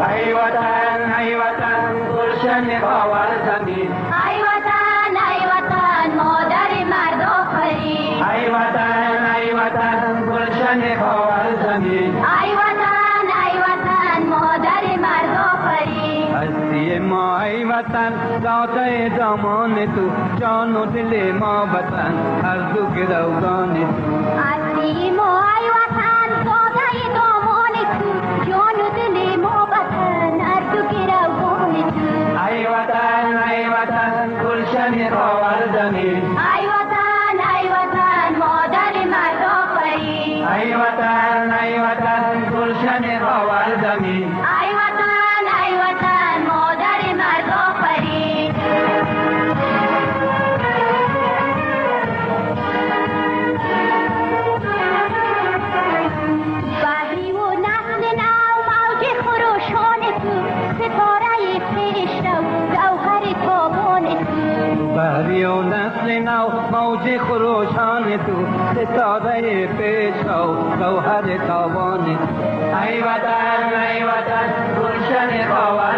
ای وطن گلشن خاور زمین. ای وطن مادر مرد آفرین. ای وطن گلشن خاور زمین. ای وطن مادر مرد آفرین. هستی ما ای وطن داده دامان تو، جان و دل ما وطن هر دو گروگان تو. هستی ما ای وطن داده دامان تو، جان و دل ما وطن هر دو گروگان تو. ای وطن گلشن خاور زمین. ای وطن مادر مرد آفرین. ای وطن گلشن خاور زمین. ای وطن مادر مرد آفرین. بحری و نسل نو موج خروشان تو، ستاره پیشرو جوهر تابان تو. بحری و نسل نو موج خروشان تو، ستاره پیشرو جوهر تابان تو. ای وطن گلشن خاور